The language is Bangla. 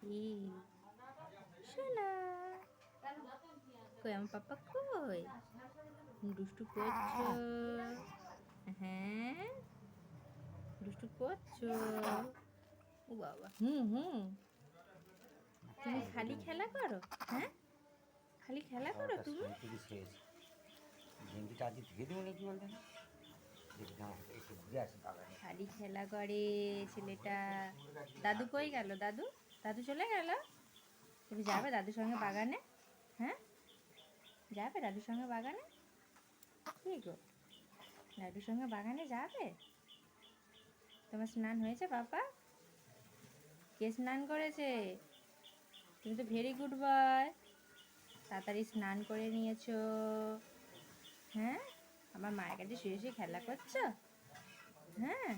কি শোনা কই আমার পাপা কই দুষ্টু করছো? হ্যাঁ দুষ্টু করছো? ও বাবা হুম হুম তুমি খালি খেলা করো? হ্যাঁ খালি খেলা করো তুমি? ঝিঙ্গিটা আজকে ধুয়ে দেবো নাকি বলতে একটু ঘুরে আসি বাগানে। খালি খেলা করে ছেলেটা। দাদু কই গেল? দাদু দাদু চলে গেল? তুমি যাবে দাদুর সঙ্গে বাগানে? হ্যাঁ যাবে দাদুর সঙ্গে বাগানে? কি গো দাদুর সঙ্গে বাগানে যাবে? তোমার স্নান হয়েছে বাবা? কে স্নান করেছে? তুমি তো ভেরি গুড বয়, তাড়াতাড়ি স্নান করে নিয়েছো। হ্যাঁ আমার মায়ের কাছে শুয়ে শুয়ে খেলা করছো? হ্যাঁ